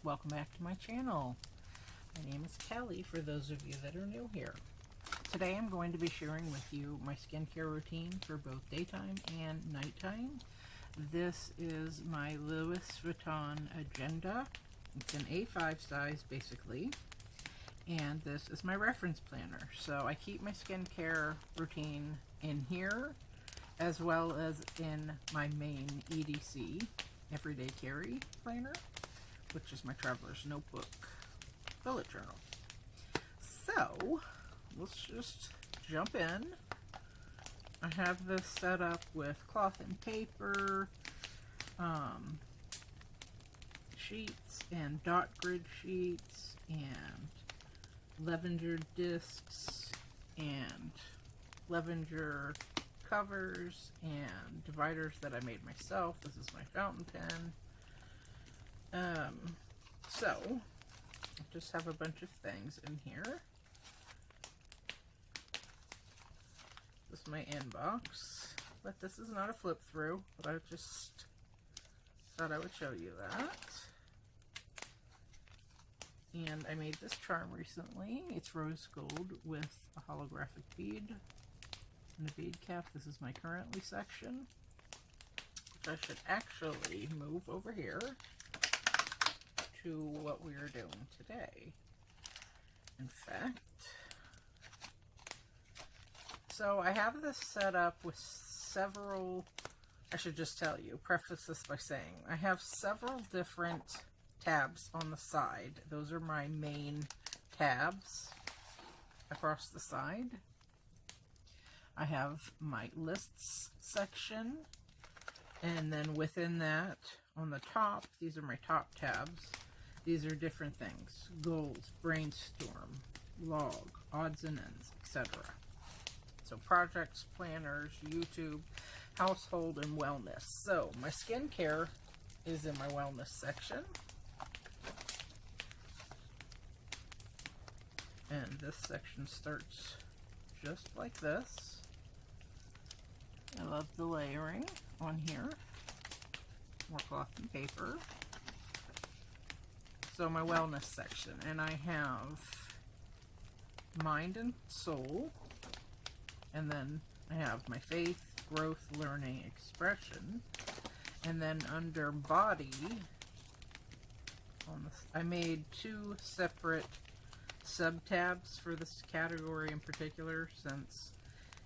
welcome back to my channel. My name is Kelly for those of you that are new here. Today I'm going to be sharing with you my skincare routine for both daytime and nighttime. This is my Louis Vuitton agenda. It's an A5 size basically, and this is my reference planner. So I keep my skincare routine in here as well as in my main EDC, Everyday Carry Planner, which is my Traveler's Notebook bullet journal. So let's just jump in. I have this set up with cloth and paper, sheets and dot grid sheets and lavender discs and lavender covers and dividers that I made myself. This is my fountain pen. So I just have a bunch of things in here. This is my inbox, but this is not a flip through, but I just thought I would show you that. And I made this charm recently. It's rose gold with a holographic bead and a bead cap. This is my currently section, which I should actually move over here to what we are doing today. In fact, so I have this set up with several, I should just tell you, preface this by saying, I have several different tabs on the side. Those are my main tabs across the side. I have my lists section, and then within that, on the top, these are my top tabs. These are different things: goals, brainstorm, log, odds and ends, etc. So projects, planners, YouTube, household, and wellness. So my skincare is in my wellness section. And this section starts just like this. I love the layering on here. More cloth and paper. So my wellness section, and I have mind and soul, and then I have my faith, growth, learning, expression, and then under body, on this, I made two separate sub-tabs for this category in particular, since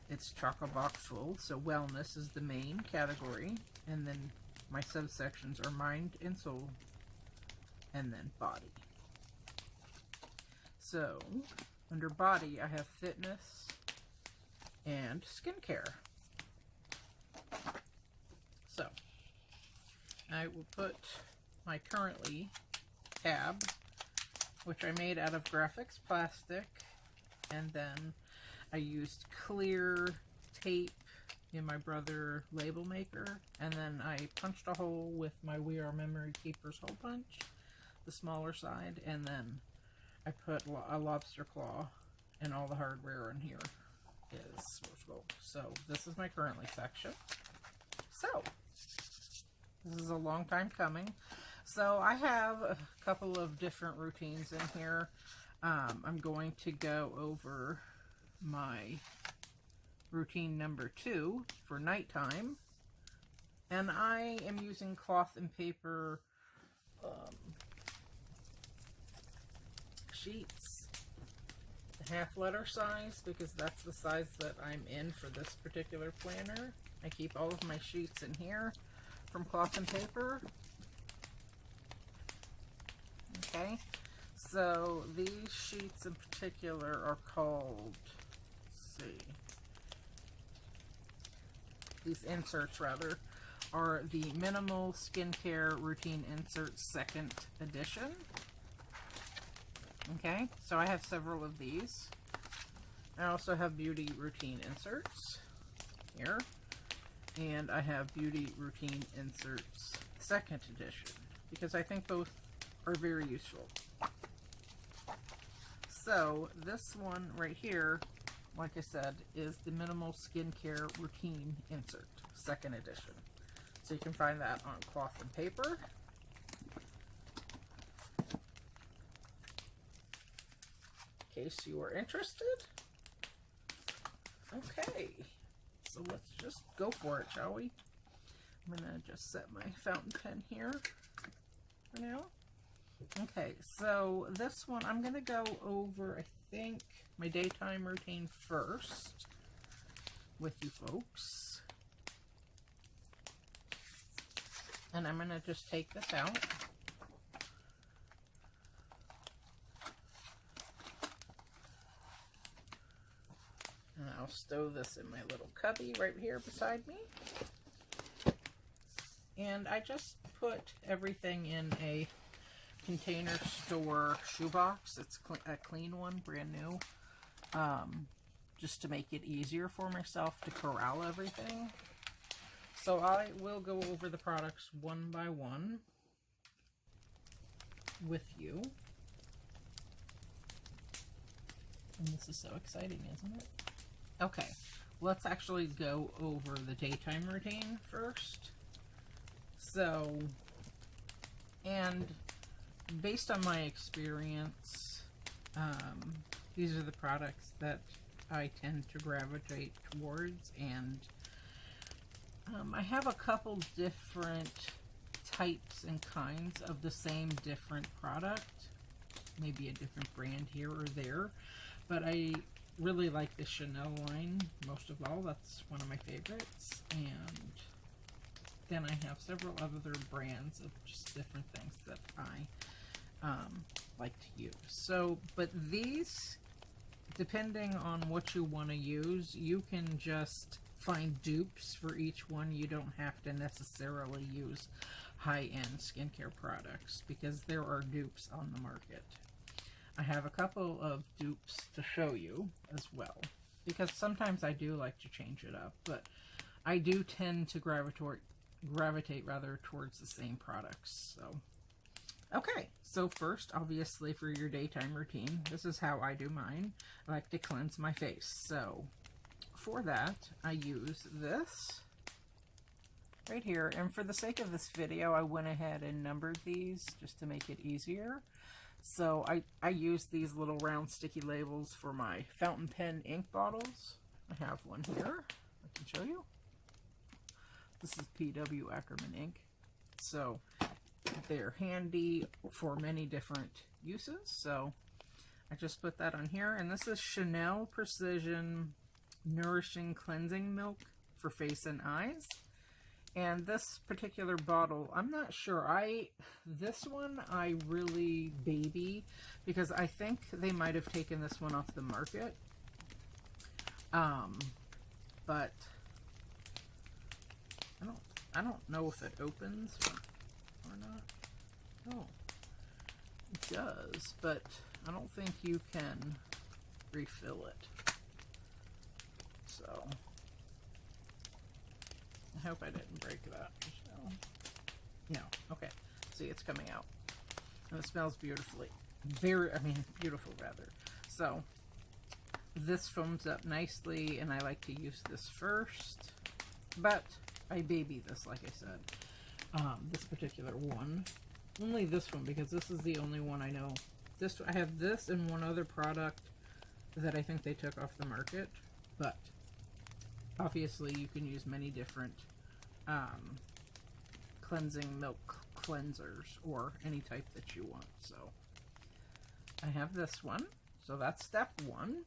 it's chock-a-block full. So wellness is the main category, and then my subsections are mind and soul, and then body. So under body, I have fitness and skincare. So I will put my currently tab, which I made out of Grafix Plastic, and then I used clear tape in my Brother label maker, and then I punched a hole with my WRMK Keeper's hole punch, the smaller side, and then I put a lobster claw, and all the hardware in here is rose gold. So this is my currently section. So this is a long time coming. So I have a couple of different routines in here. I'm going to go over my routine number 2 for nighttime, and I am using cloth and paper sheets, the half letter size, because that's the size that I'm in for this particular planner. I keep all of my sheets in here from cloth and paper. Okay, so these sheets in particular are called, let's see, these inserts rather, are the Minimal Skincare Routine Inserts 2nd edition. Okay, so I have several of these. I also have Beauty Routine Inserts here, and I have Beauty Routine Inserts 2nd edition, because I think both are very useful. So this one right here, like I said, is the Minimal Skincare Routine Insert 2nd edition. So you can find that on cloth and paper. case you are interested. Okay, so let's just go for it, shall we? I'm gonna just set my fountain pen here for now. Okay, so this one I'm gonna go over, I think, my daytime routine first with you folks. And I'm gonna just take this out. And I'll stow this in my little cubby right here beside me. And I just put everything in a Container Store shoebox. It's a clean one, brand new. Just to make it easier for myself to corral everything. So I will go over the products one by one with you. And this is so exciting, isn't it? Okay, let's actually go over the daytime routine first. So, and based on my experience, these are the products that I tend to gravitate towards, and I have a couple different types and kinds of the same different product, maybe a different brand here or there, but I really like the Chanel line most of all. That's one of my favorites. And then I have several other brands of just different things that I like to use. So, but these, depending on what you want to use, you can just find dupes for each one. You don't have to necessarily use high-end skincare products because there are dupes on the market. I have a couple of dupes to show you as well, because sometimes I do like to change it up, but I do tend to gravitate rather towards the same products. So, okay, so first, obviously, for your daytime routine, this is how I do mine. I like to cleanse my face. So, for that, I use this right here. And for the sake of this video, I went ahead and numbered these just to make it easier. So I use these little round sticky labels for my fountain pen ink bottles. I have one here. I can show you. This is P.W. Ackerman ink. So they're handy for many different uses. So I just put that on here. And this is Chanel Precision Nourishing Cleansing Milk for face and eyes. And this particular bottle, I'm not sure. This one I really baby because I think they might have taken this one off the market. But I don't know if it opens or not. Oh, it does, but I don't think you can refill it. So I hope I didn't break that. No. Okay. See, it's coming out. And it smells beautifully. Beautiful rather. So, this foams up nicely, and I like to use this first. But, I baby this, like I said. This particular one. Only this one, because this is the only one I know. I have this and one other product that I think they took off the market. But, obviously, you can use many different cleansing milk cleansers or any type that you want. So I have this one. So that's step one.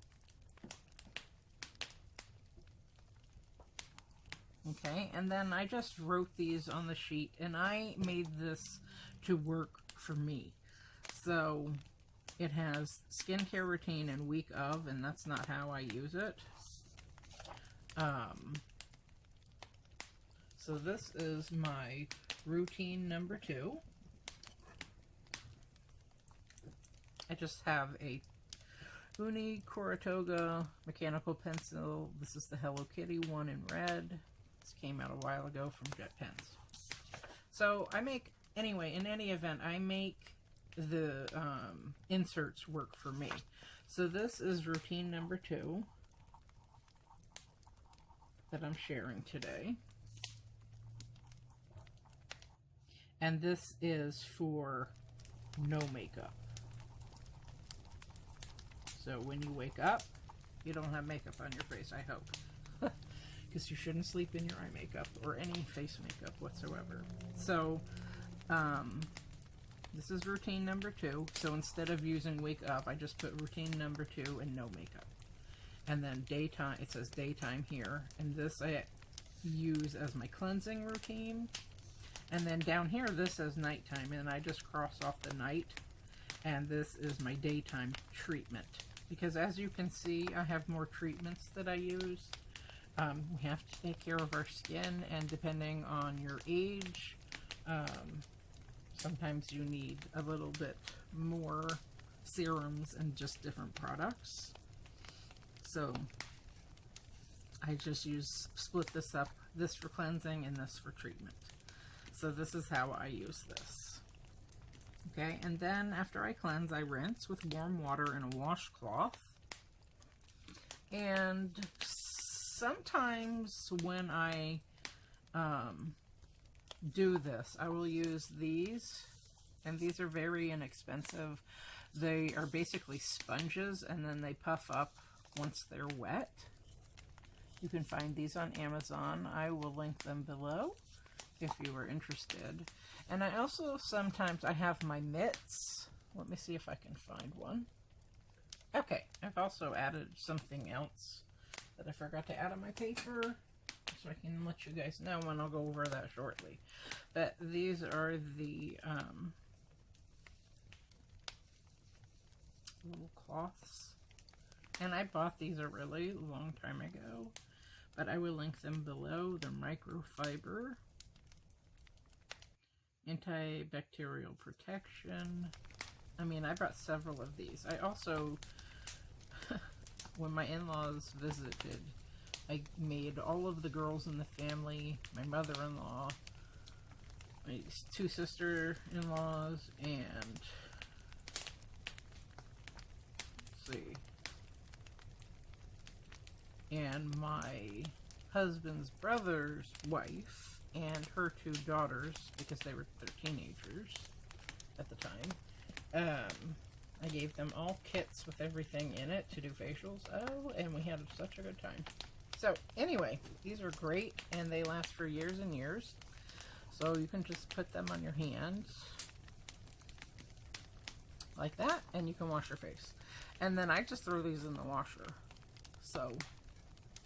Okay, and then I just wrote these on the sheet, and I made this to work for me. So it has skincare routine and week of, and that's not how I use it. So this is my routine number 2. I just have a Uni Kuratoga mechanical pencil. This is the Hello Kitty one in red. This came out a while ago from Jet Pens. So I make, anyway, in any event, I make the inserts work for me. So this is routine number 2 that I'm sharing today. And this is for no makeup. So when you wake up, you don't have makeup on your face, I hope. Because you shouldn't sleep in your eye makeup or any face makeup whatsoever. So, this is routine number 2. So instead of using wake up, I just put routine number 2 and no makeup. And then daytime, it says daytime here. And this I use as my cleansing routine. And then down here, this says nighttime. And I just cross off the night. And this is my daytime treatment. Because as you can see, I have more treatments that I use. We have to take care of our skin, and depending on your age, sometimes you need a little bit more serums and just different products. So I just split this up, this for cleansing and this for treatment. So this is how I use this. Okay, and then after I cleanse, I rinse with warm water in a washcloth. And sometimes when I do this, I will use these, and these are very inexpensive. They are basically sponges, and then they puff up once they're wet. You can find these on Amazon. I will link them below if you are interested. And I also sometimes, I have my mitts. Let me see if I can find one. Okay, I've also added something else that I forgot to add on my paper, so I can let you guys know, and I'll go over that shortly. But these are the little cloths, and I bought these a really long time ago, but I will link them below. They're microfiber, antibacterial protection. I mean, I brought several of these. I also, when my in-laws visited, I made all of the girls in the family, my mother-in-law, my 2 sister-in-laws, and let's see, and my husband's brother's wife and her 2 daughters, because they're teenagers at the time. I gave them all kits with everything in it to do facials. Oh, and we had such a good time. So anyway, these are great, and they last for years and years. So you can just put them on your hands like that, and you can wash your face. And then I just throw these in the washer. So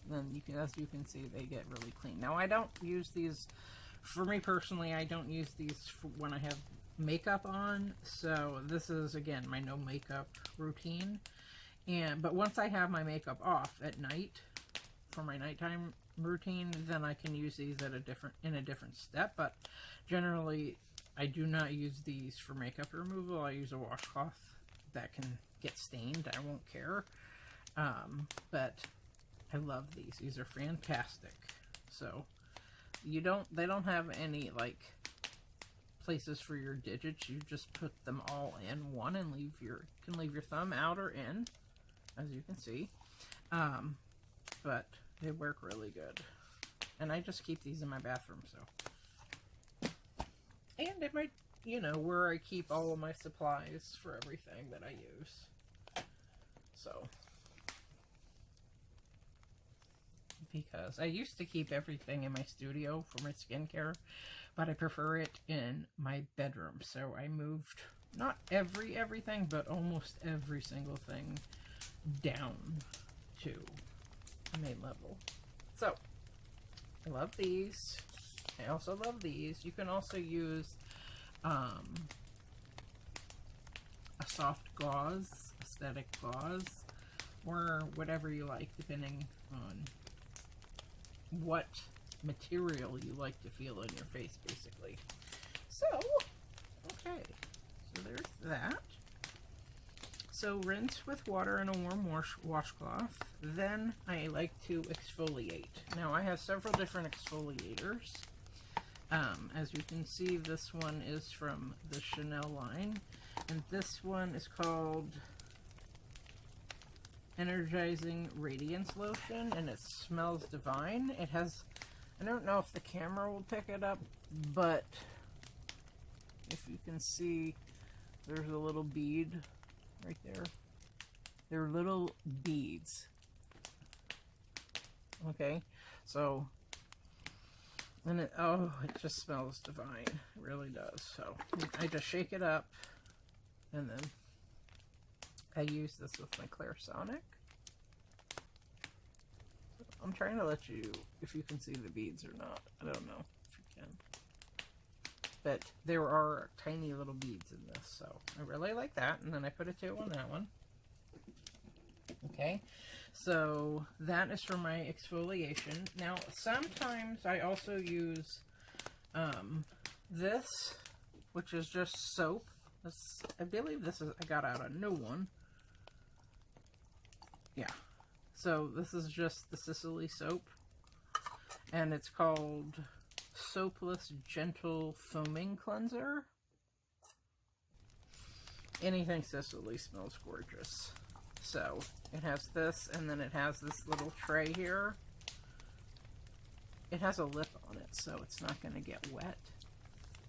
then you can, as you can see, they get really clean. Now I don't use these, for me personally, I don't use these for when I have makeup on. So this is, again, my no makeup routine. But once I have my makeup off at night for my nighttime routine, then I can use these at in a different step. But generally, I do not use these for makeup removal. I use a washcloth that can get stained. I won't care. But I love these. These are fantastic. So they don't have any like places for your digits. You just put them all in one and can leave your thumb out or in, as you can see. But they work really good. And I just keep these in my bathroom, so. And it might, where I keep all of my supplies for everything that I use. So. Because I used to keep everything in my studio for my skincare, but I prefer it in my bedroom. So I moved, not everything, but almost every single thing down to main level. So, I love these. I also love these. You can also use a soft gauze, aesthetic gauze, or whatever you like, depending on what material you like to feel in your face, basically. So, okay. So there's that. So rinse with water in a warm washcloth. Then I like to exfoliate. Now I have several different exfoliators. As you can see, this one is from the Chanel line. And this one is called Energizing Radiance Lotion, and it smells divine. It has, I don't know if the camera will pick it up, but if you can see, there's a little bead right there. They're little beads. Okay, so, and it, oh, it just smells divine. It really does. So I just shake it up, and then I use this with my Clairsonic. I'm trying to let you, if you can see the beads or not. I don't know if you can. But there are tiny little beads in this, so I really like that. And then I put a 2 on that one. Okay, so that is for my exfoliation. Now, sometimes I also use this, which is just soap. This, I believe this is, I got out a new one. Yeah. So this is just the Sicily soap, and it's called Soapless Gentle Foaming Cleanser. Anything Sicily smells gorgeous. So it has this, and then it has this little tray here. It has a lip on it, so it's not going to get wet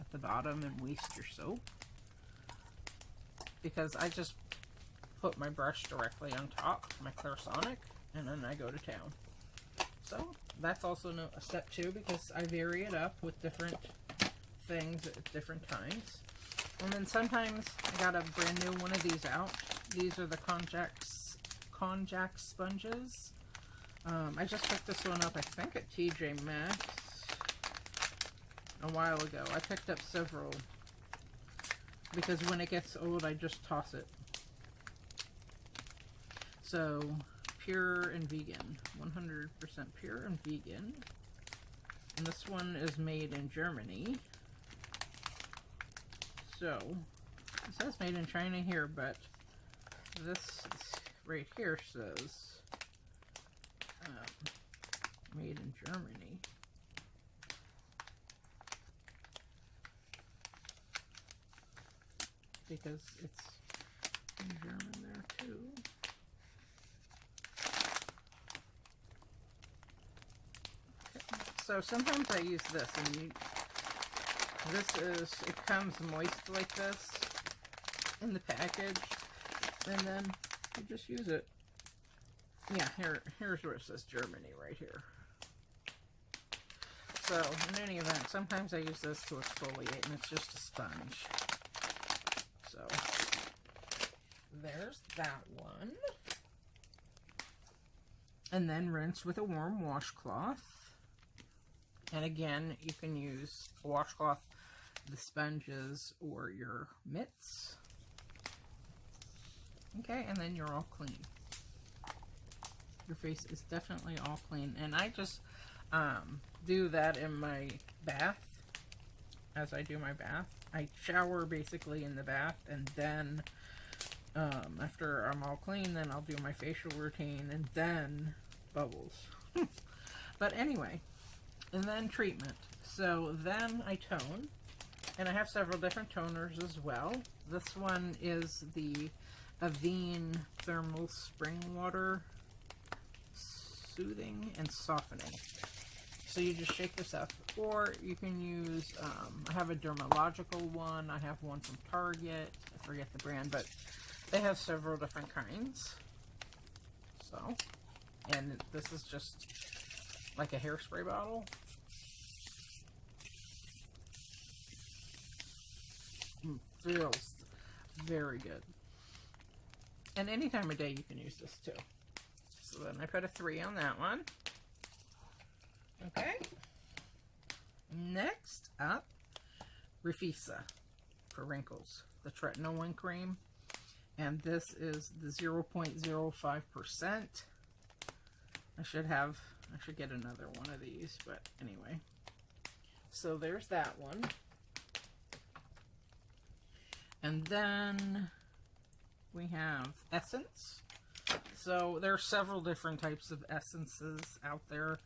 at the bottom and waste your soap. Because I just put my brush directly on top, my Clairsonic, and then I go to town. So that's also a step 2, because I vary it up with different things at different times. And then sometimes I got a brand new one of these out. These are the Konjac sponges. I just picked this one up, I think, at TJ Maxx a while ago. I picked up several because when it gets old, I just toss it. So, pure and vegan. 100% pure and vegan. And this one is made in Germany. So, it says made in China here, but this right here says made in Germany. Because it's in German there too. Okay. So sometimes I use this, and it comes moist like this in the package, and then you just use it. Yeah, here's where it says Germany right here. So, in any event, sometimes I use this to exfoliate, and it's just a sponge. So, there's that one. And then rinse with a warm washcloth. And again, you can use a washcloth, the sponges, or your mitts. Okay, and then you're all clean. Your face is definitely all clean. And I just do that in my bath. As I do my bath, I shower basically in the bath, and then after I'm all clean, then I'll do my facial routine, and then bubbles. But anyway, and then treatment. So then I tone, and I have several different toners as well. This one is the Avene Thermal Spring Water Soothing and Softening. So you just shake this up, or you can use, I have a dermalogical one, I have one from Target, I forget the brand, but they have several different kinds. So, and this is just like a hairspray bottle. Feels very good. And any time of day you can use this too. So then I put a 3 on that one. Okay. Next up, Refisa for wrinkles. The tretinoin cream. And this is the 0.05%. I should get another one of these, but anyway. So there's that one. And then we have essence. So there are several different types of essences out there.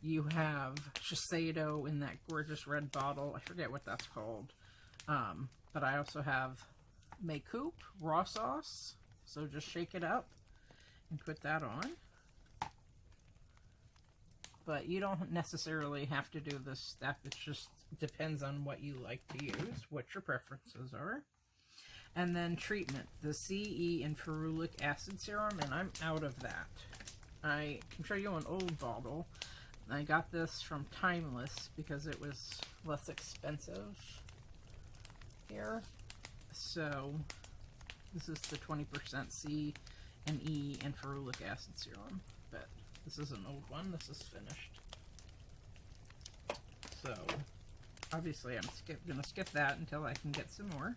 You have Shiseido in that gorgeous red bottle. I forget what that's called. But I also have Makeup raw sauce. So just shake it up and put that on. But you don't necessarily have to do this step. It just depends on what you like to use, what your preferences are. And then treatment, the CE and ferulic acid serum, and I'm out of that. I can show you an old bottle. I got this from Timeless because it was less expensive here. So this is the 20% C and E and ferulic acid serum, but this is an old one. This is finished. So obviously I'm gonna skip that until I can get some more.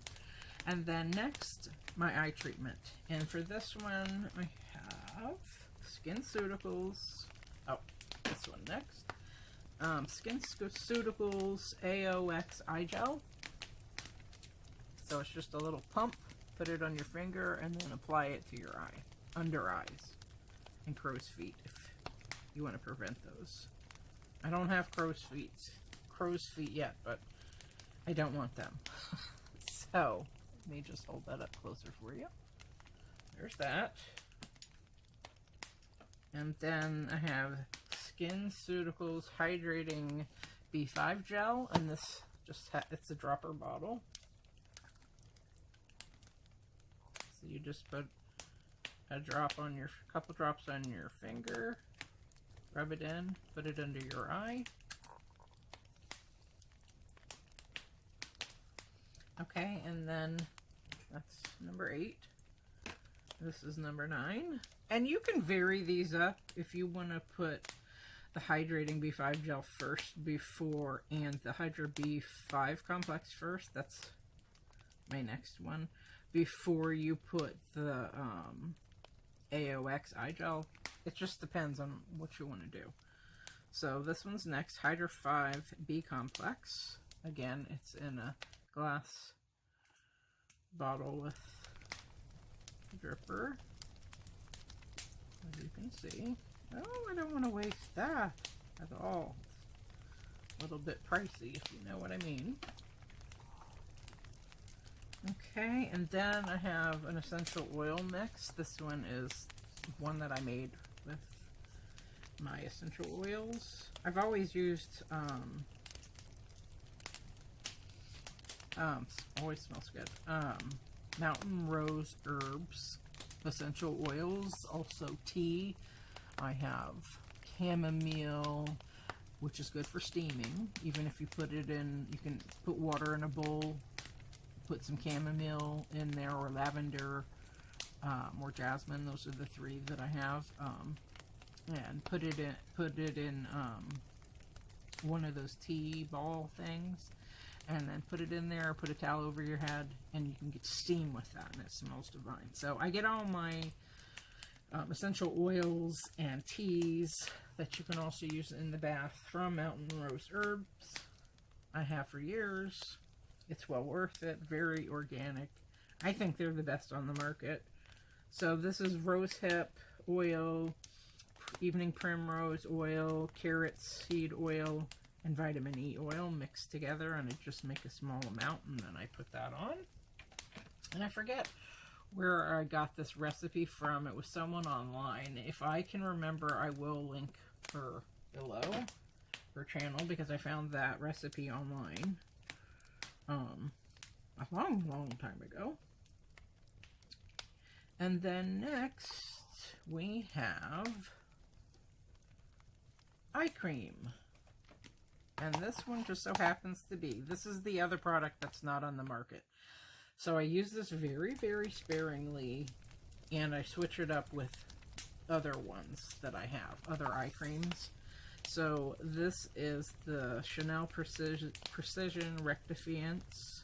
And then next, my eye treatment. And for this one, I have SkinCeuticals. Oh, this one next. SkinCeuticals AOX Eye Gel. So it's just a little pump. Put it on your finger and then apply it to your eye, under eyes, and crow's feet if you want to prevent those. I don't have crow's feet yet, but I don't want them. So let me just hold that up closer for you. There's that. And then I have SkinCeuticals Hydrating B5 Gel, and this just it's a dropper bottle. So you just put a couple drops on your finger, rub it in, put it under your eye. Okay, and then that's number 8. This is number 9. And you can vary these up if you want to put the Hydrating B5 Gel first before, and the Hydra B5 Complex first. That's my next one. Before you put the AOX Eye Gel. It just depends on what you want to do. So this one's next, Hydra 5 B Complex. Again, it's in a glass bottle with a dripper, as you can see. Oh, I don't want to waste that at all. It's a little bit pricey, if you know what I mean. Okay, and then I have an essential oil mix. This one is one that I made with my essential oils. I've always used, always smells good, Mountain Rose Herbs essential oils, also tea. I have chamomile, which is good for steaming. Even if you put it in, you can put water in a bowl, put some chamomile in there, or lavender, or jasmine. Those are the 3 that I have. And put it in one of those tea ball things, and then put it in there, put a towel over your head, and you can get steam with that, and it smells divine. So I get all my essential oils and teas that you can also use in the bath from Mountain Rose Herbs. I have for years. It's well worth it. Very organic. I think they're the best on the market. So this is rosehip oil, evening primrose oil, carrot seed oil, and vitamin E oil mixed together, and I just make a small amount, and then I put that on. And I forget where I got this recipe from. It was someone online. If I can remember, I will link her below, her channel, because I found that recipe online a long time ago. And then next we have eye cream. And this one just so happens to be, this is the other product that's not on the market. So I use this very, very sparingly, and I switch it up with other ones that I have, other eye creams. So this is the Chanel Precision Rectifiance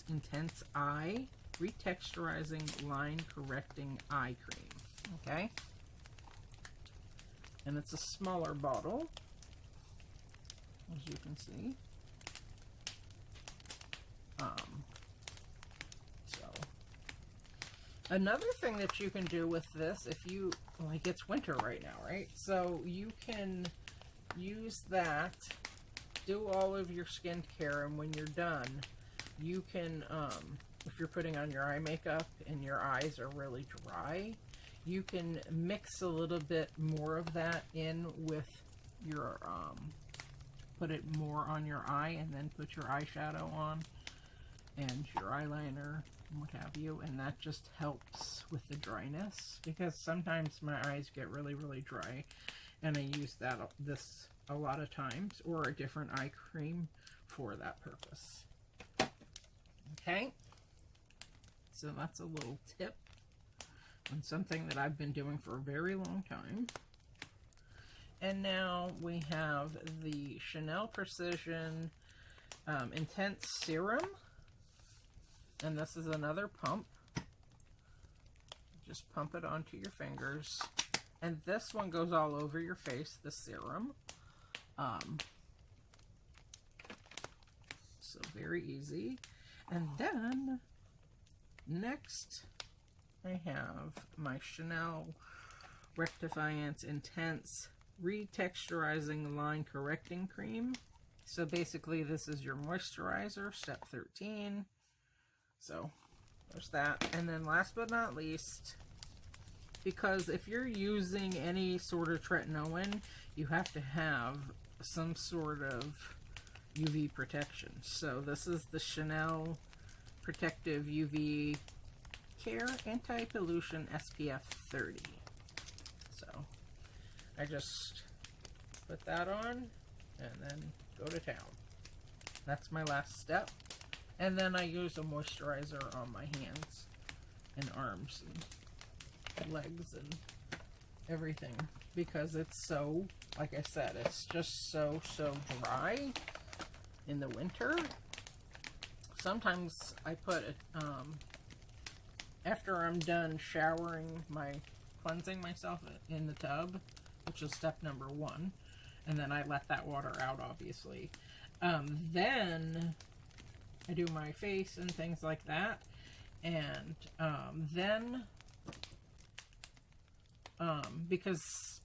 Intense Eye Retexturizing Line Correcting Eye Cream. Okay? And it's a smaller bottle, as you can see. Another thing that you can do with this, if you, like, it's winter right now, right? So you can use that, do all of your skincare, and when you're done, you can, if you're putting on your eye makeup and your eyes are really dry, you can mix a little bit more of that in with your, put it more on your eye, and then put your eyeshadow on and your eyeliner and what have you, and that just helps with the dryness, because sometimes my eyes get really, really dry, and I use this a lot of times, or a different eye cream for that purpose. Okay, so that's a little tip and something that I've been doing for a very long time. And now we have the Chanel Precision Intense Serum, and this is another pump. Just pump it onto your fingers, and this one goes all over your face, the serum. So very easy. And then next I have my Chanel Rectifiance Intense Retexturizing Line Correcting Cream. So basically this is your moisturizer, step 13. So there's that. And then last but not least, because if you're using any sort of tretinoin, you have to have some sort of UV protection. So this is the Chanel Protective UV Care Anti-Pollution SPF 30. So I just put that on and then go to town. That's my last step. And then I use a moisturizer on my hands and arms and legs and everything, because it's so, like I said, it's just so dry in the winter. Sometimes I put it, after I'm done showering, cleansing myself in the tub, which is step number 1, and then I let that water out, obviously. Then I do my face and things like that, and then because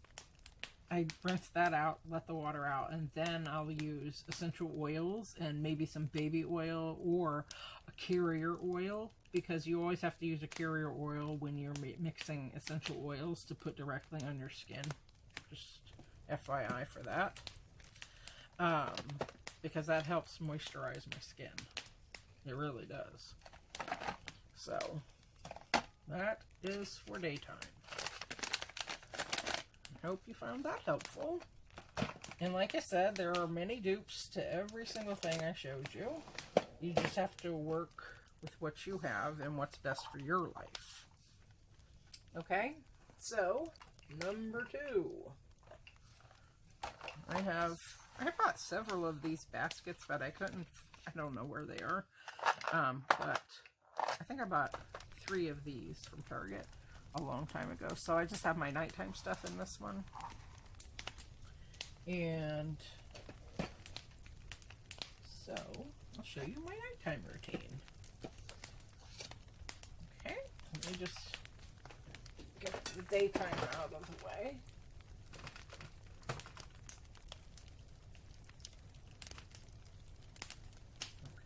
I rinse that out, let the water out, and then I'll use essential oils and maybe some baby oil or a carrier oil, because you always have to use a carrier oil when you're mixing essential oils to put directly on your skin. Just FYI for that. Because that helps moisturize my skin. It really does. So, that is for daytime. I hope you found that helpful. And like I said, there are many dupes to every single thing I showed you. You just have to work with what you have and what's best for your life. Okay, so number 2. I bought several of these baskets, but I don't know where they are. But I think I bought 3 of these from Target a long time ago. So I just have my nighttime stuff in this one. And so I'll show you my nighttime routine. Okay, let me just get the daytime out of the way.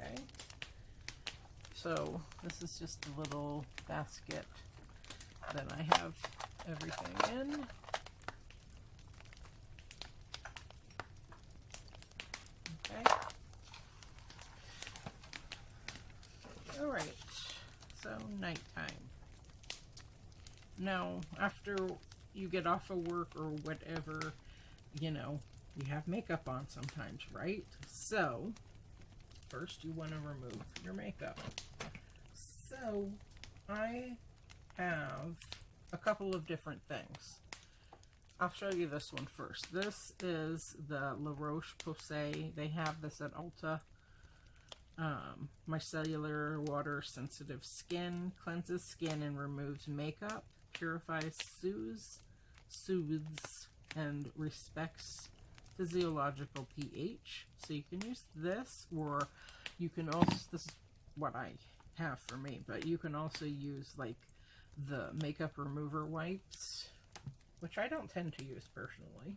Okay, so this is just a little basket that I have everything in. Okay. Alright, so nighttime. Now, after you get off of work or whatever, you know, you have makeup on sometimes, right? So, first you want to remove your makeup. So, I have a couple of different things. I'll show you this one first. This is the La Roche-Posay. They have this at Ulta. Micellar water sensitive skin, cleanses skin and removes makeup, purifies, soothes, and respects physiological pH. So you can use this, or you can also, this is what I have for me, but you can also use like the makeup remover wipes, which I don't tend to use personally,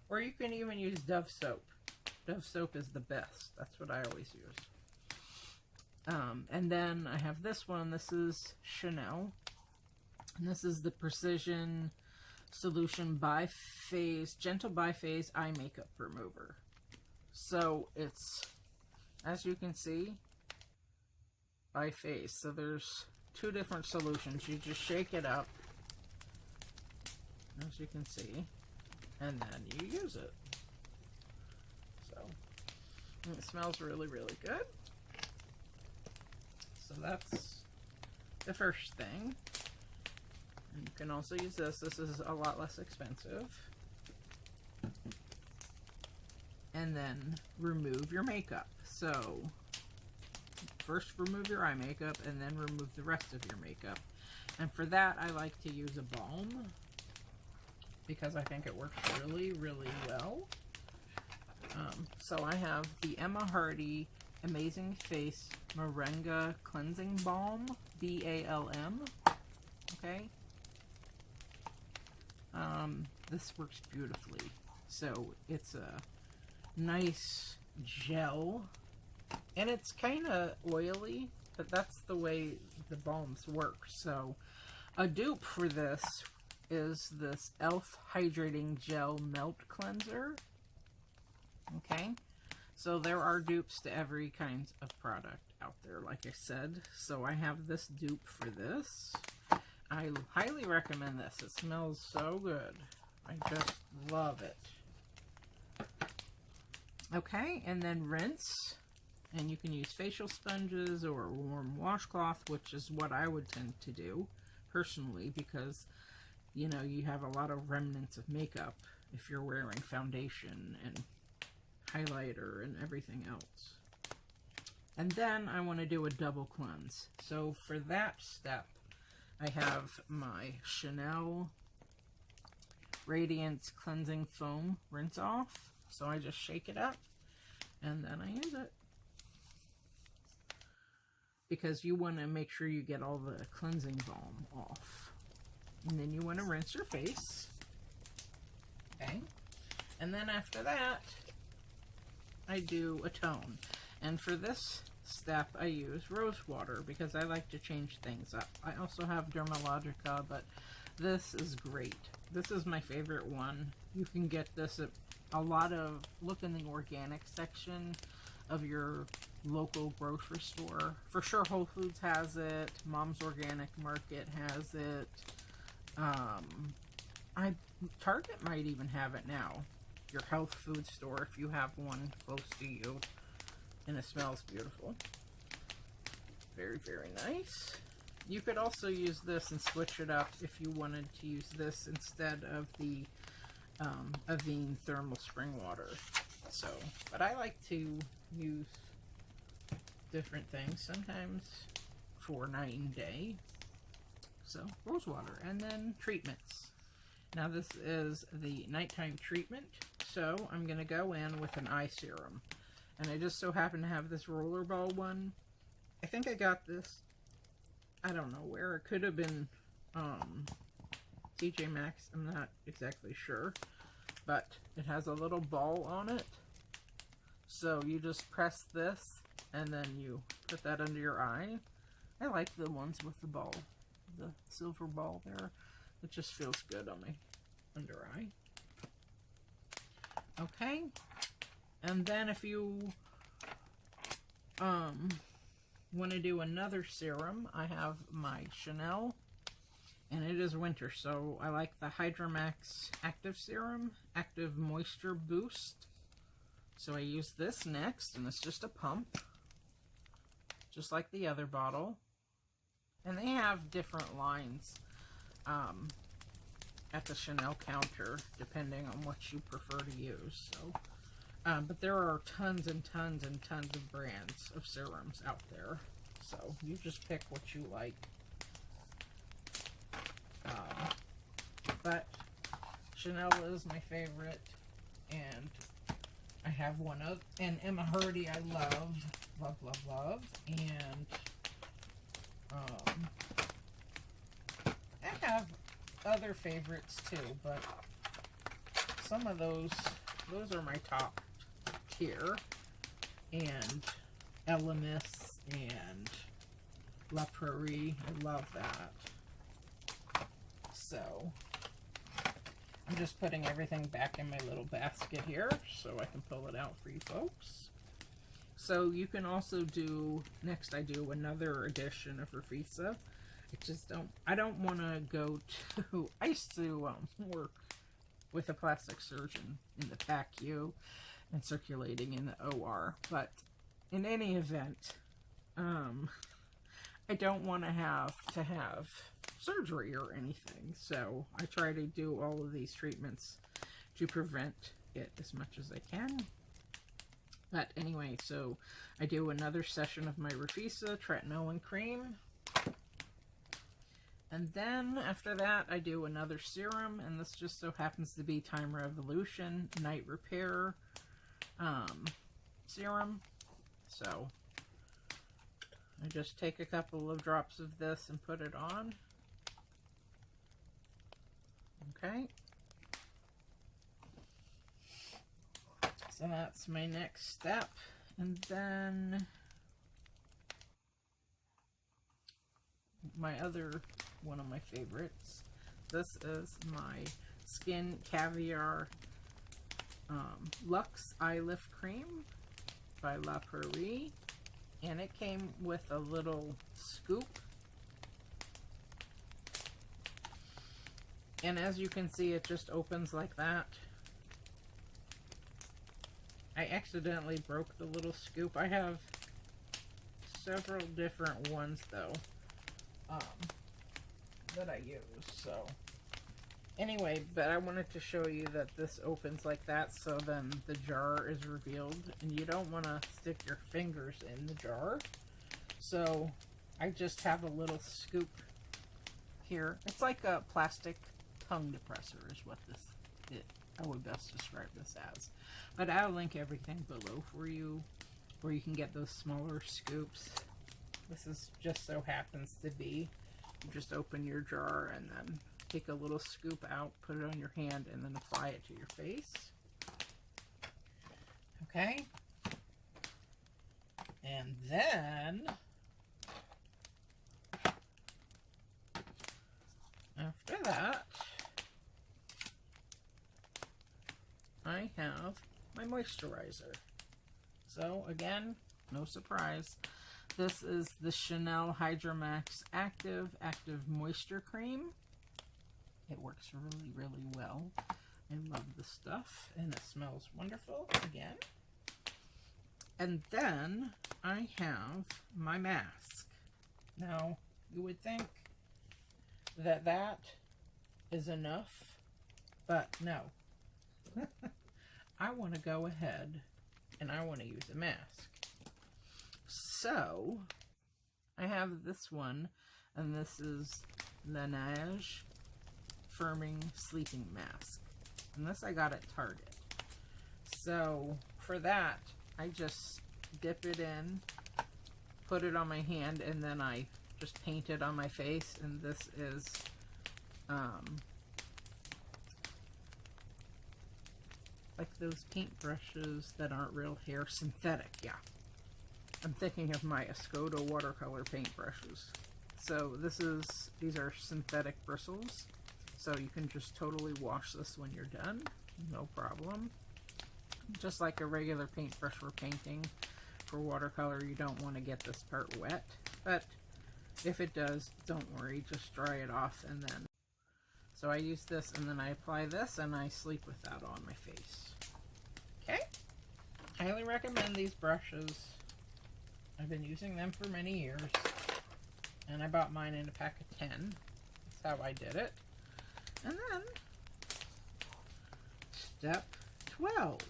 or you can even use Dove soap. Dove soap is the best. That's what I always use. And then I have this one. This is Chanel, and this is the Precision Solution Biphase, Gentle Biphase Eye Makeup Remover. So it's, as you can see, by face. So there's two different solutions. You just shake it up, as you can see, and then you use it. So it smells really, really good. So that's the first thing. And you can also use this. This is a lot less expensive. And then remove your makeup. So first remove your eye makeup and then remove the rest of your makeup. And for that, I like to use a balm because I think it works really, really well. So I have the Emma Hardy Amazing Face Moringa Cleansing Balm, B-A-L-M. Okay. This works beautifully. So it's a nice gel, and it's kind of oily, but that's the way the balms work. So a dupe for this is this e.l.f. Hydrating Gel Melt Cleanser. Okay, so there are dupes to every kind of product out there, like I said. So I have this dupe for this. I highly recommend this. It smells so good. I just love it. Okay, and then rinse. And you can use facial sponges or a warm washcloth, which is what I would tend to do personally, because you know you have a lot of remnants of makeup if you're wearing foundation and highlighter and everything else. And then I want to do a double cleanse. So for that step, I have my Chanel Radiance Cleansing Foam Rinse Off. So I just shake it up and then I use it. Because you want to make sure you get all the cleansing balm off. And then you want to rinse your face. Okay. And then after that, I do a tone. And for this step, I use rose water because I like to change things up. I also have Dermalogica, but this is great. This is my favorite one. You can get this at a lot of, look in the organic section of your local grocery store. For sure Whole Foods has it. Mom's Organic Market has it. Target might even have it now. Your health food store, if you have one close to you. And it smells beautiful. Very, very nice. You could also use this and switch it up if you wanted to use this instead of the Avene Thermal Spring Water. So, but I like to use different things sometimes for night and day. So, rose water. And then treatments. Now this is the nighttime treatment. So, I'm going to go in with an eye serum. And I just so happen to have this rollerball one. I think I got this, I don't know where. It could have been TJ Maxx. I'm not exactly sure. But it has a little ball on it. So you just press this and then you put that under your eye. I like the ones with the ball, the silver ball there. It just feels good on my under eye. Okay. And then if you want to do another serum, I have my Chanel, and it is winter, so I like the Hydromax Active Serum, Active Moisture Boost. So I use this next, and it's just a pump, just like the other bottle. And they have different lines at the Chanel counter, depending on what you prefer to use. So. But there are tons and tons and tons of brands of serums out there. So you just pick what you like. But Chanel is my favorite. And I have one of, and Emma Hardy I love. Love, love, love. And I have other favorites too, but some of those are my top here, and Elemis and La Prairie. I love that. So I'm just putting everything back in my little basket here so I can pull it out for you folks. So you can also do, next I do another edition of Rafisa. I don't want to go to, I used to work with a plastic surgeon in the PACU and circulating in the OR, but in any event, I don't want to have surgery or anything, so I try to do all of these treatments to prevent it as much as I can. But anyway, so I do another session of my Rafisa tretinoin cream. And then after that, I do another serum, and this just so happens to be Time Revolution Night Repair serum. So I just take a couple of drops of this and put it on. Okay. So that's my next step. And then my other one of my favorites. This is my Skin Caviar Luxe Eye Lift Cream by La Prairie. And it came with a little scoop. And as you can see, it just opens like that. I accidentally broke the little scoop. I have several different ones though that I use. So anyway, but I wanted to show you that this opens like that, so then the jar is revealed, and you don't want to stick your fingers in the jar. So I just have a little scoop here. It's like a plastic tongue depressor is what I would best describe this as. But I'll link everything below for you, where you can get those smaller scoops. This is just so happens to be, you just open your jar and then take a little scoop out, put it on your hand, and then apply it to your face. Okay. And then after that, I have my moisturizer. So again, no surprise. This is the Chanel Hydromax Active Moisture Cream. It works really, really well. I love the stuff, and it smells wonderful again. And then I have my mask. Now, you would think that that is enough, but no. I want to go ahead and I want to use a mask. So, I have this one, and this is Laneige Firming Sleeping Mask. And this I got at Target. So, for that, I just dip it in, put it on my hand, and then I just paint it on my face. And this is like those paintbrushes that aren't real hair, synthetic, yeah. I'm thinking of my Escoda watercolor paintbrushes. So these are synthetic bristles, so you can just totally wash this when you're done, no problem. Just like a regular paintbrush for painting, for watercolor, you don't want to get this part wet, but if it does, don't worry, just dry it off. And then, so I use this, and then I apply this, and I sleep with that on my face. Okay? Highly recommend these brushes. I've been using them for many years, and I bought mine in a pack of 10. That's how I did it. And then, step 12,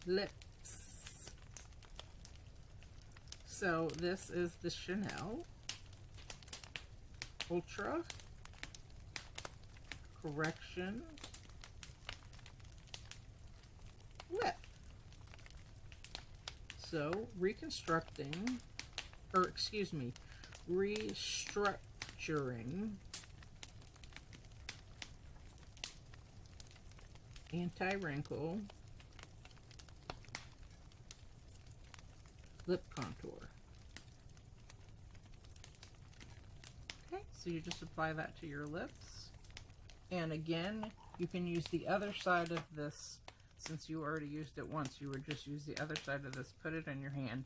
lips. So this is the Chanel Ultra Correction Lip. So, restructuring anti-wrinkle lip contour. Okay, so you just apply that to your lips. And again, you can use the other side of this since you already used it once, you would just use the other side of this, put it in your hand,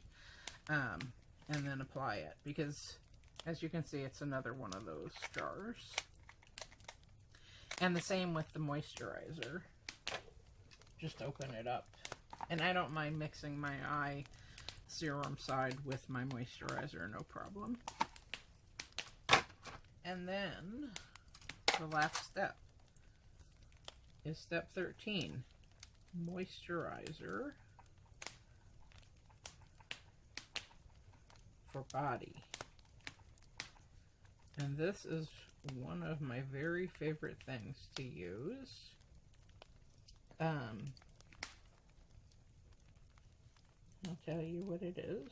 and then apply it, because as you can see, it's another one of those jars. And the same with the moisturizer. Just open it up. And I don't mind mixing my eye serum side with my moisturizer, no problem. And then the last step is step 13, moisturizer for body. And this is one of my very favorite things to use. I'll tell you what it is.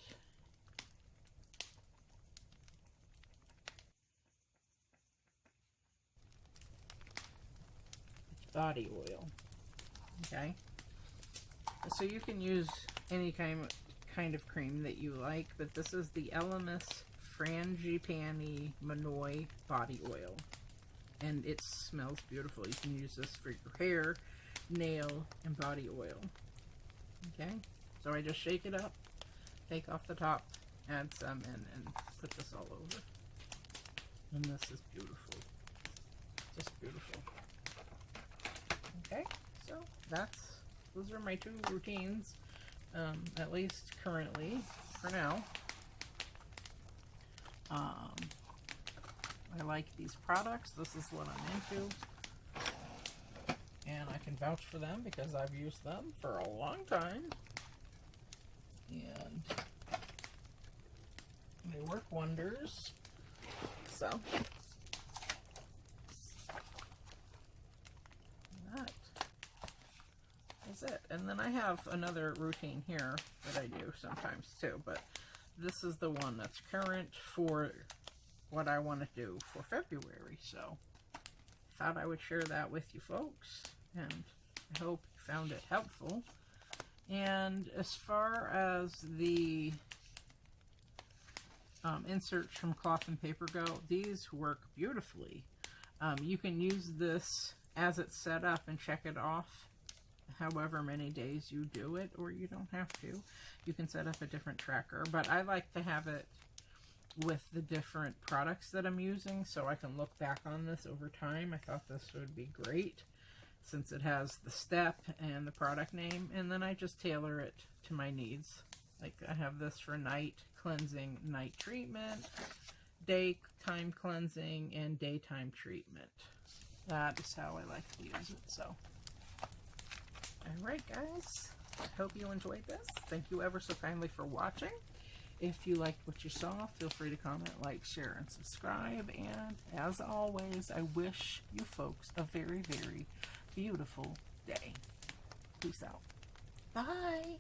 It's body oil. Okay? So you can use any kind of cream that you like, but this is the Elemis Frangipani Manoi body oil, and it smells beautiful. You can use this for your hair, nail, and body oil. Okay, so I just shake it up, take off the top, add some in, and put this all over. And this is beautiful, just beautiful. Okay, so those are my 2 routines, at least currently, for now. I like these products. This is what I'm into, and I can vouch for them because I've used them for a long time, and they work wonders. So that is it. And then I have another routine here that I do sometimes too, but this is the one that's current for what I want to do for February. So I thought I would share that with you folks, and I hope you found it helpful. And as far as the inserts from cloth and paper go, these work beautifully. You can use this as it's set up and check it off however many days you do it, or you don't have to. You can set up a different tracker, but I like to have it with the different products that I'm using so I can look back on this over time. I thought this would be great since it has the step and the product name, and then I just tailor it to my needs. Like I have this for night cleansing, night treatment, daytime cleansing, and daytime treatment. That is how I like to use it. So alright guys, I hope you enjoyed this. Thank you ever so kindly for watching. If you liked what you saw, feel free to comment, like, share, and subscribe. And as always, I wish you folks a very, very beautiful day. Peace out. Bye.